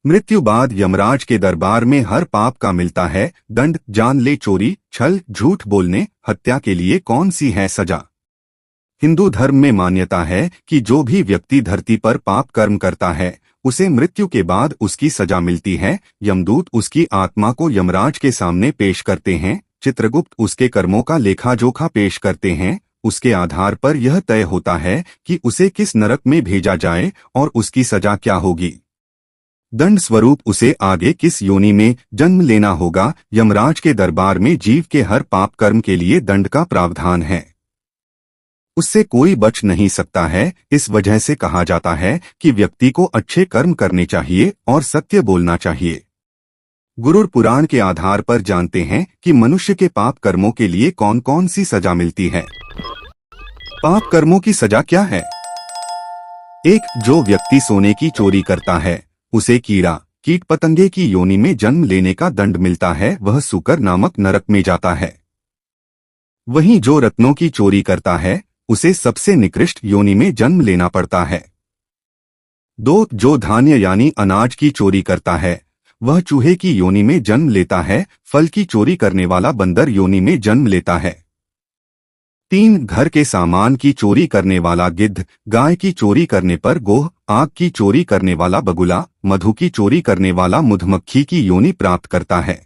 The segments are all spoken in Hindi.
मृत्यु बाद यमराज के दरबार में हर पाप का मिलता है दंड। जान ले चोरी, छल, झूठ बोलने, हत्या के लिए कौन सी है सजा। हिंदू धर्म में मान्यता है कि जो भी व्यक्ति धरती पर पाप कर्म करता है उसे मृत्यु के बाद उसकी सजा मिलती है। यमदूत उसकी आत्मा को यमराज के सामने पेश करते हैं। चित्रगुप्त उसके कर्मों का लेखा जोखा पेश करते हैं। उसके आधार पर यह तय होता है कि उसे किस नरक में भेजा जाए और उसकी सजा क्या होगी। दंड स्वरूप उसे आगे किस योनि में जन्म लेना होगा। यमराज के दरबार में जीव के हर पाप कर्म के लिए दंड का प्रावधान है, उससे कोई बच नहीं सकता है। इस वजह से कहा जाता है कि व्यक्ति को अच्छे कर्म करने चाहिए और सत्य बोलना चाहिए। गुरुर पुराण के आधार पर जानते हैं कि मनुष्य के पाप कर्मों के लिए कौन कौन सी सजा मिलती है। पाप कर्मों की सजा क्या है। 1. जो व्यक्ति सोने की चोरी करता है उसे कीड़ा कीट पतंगे की योनि में जन्म लेने का दंड मिलता है, वह सूकर नामक नरक में जाता है। वहीं जो रत्नों की चोरी करता है उसे सबसे निकृष्ट योनि में जन्म लेना पड़ता है। 2. जो धान्य यानी अनाज की चोरी करता है वह चूहे की योनि में जन्म लेता है। फल की चोरी करने वाला बंदर योनि में जन्म लेता है। 3. घर के सामान की चोरी करने वाला गिद्ध, गाय की चोरी करने पर गोह, आग की चोरी करने वाला बगुला, मधु की चोरी करने वाला मधुमक्खी की योनि प्राप्त करता है।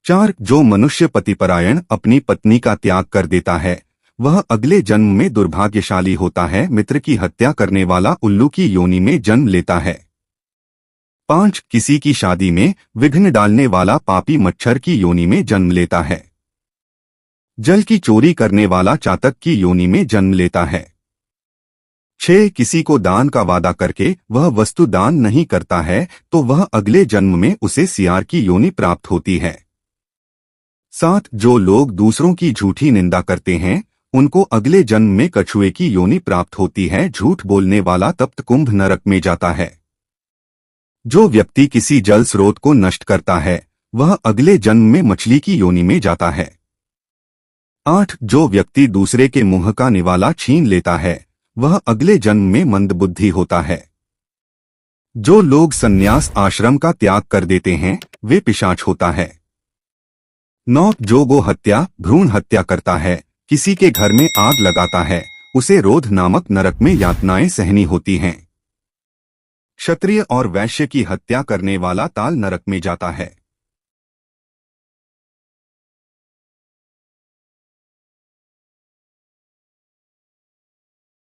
4. जो मनुष्य पतिपरायण अपनी पत्नी का त्याग कर देता है वह अगले जन्म में दुर्भाग्यशाली होता है। मित्र की हत्या करने वाला उल्लू की योनि में जन्म लेता है। 5. किसी की शादी में विघ्न डालने वाला पापी मच्छर की योनि में जन्म लेता है। जल की चोरी करने वाला चातक की योनि में जन्म लेता है। 6. किसी को दान का वादा करके वह वस्तु दान नहीं करता है तो वह अगले जन्म में उसे सियार की योनि प्राप्त होती है। 7. जो लोग दूसरों की झूठी निंदा करते हैं उनको अगले जन्म में कछुए की योनि प्राप्त होती है। झूठ बोलने वाला तप्त कुंभ नरक में जाता है। जो व्यक्ति किसी जल स्रोत को नष्ट करता है वह अगले जन्म में मछली की योनि में जाता है। 8. जो व्यक्ति दूसरे के मुंह का निवाला छीन लेता है वह अगले जन्म में मंदबुद्धि होता है। जो लोग संन्यास आश्रम का त्याग कर देते हैं वे पिशाच होता है। 9. जो गो हत्या भ्रूण हत्या करता है, किसी के घर में आग लगाता है उसे रोध नामक नरक में यातनाएं सहनी होती हैं। क्षत्रिय और वैश्य की हत्या करने वाला ताल नरक में जाता है।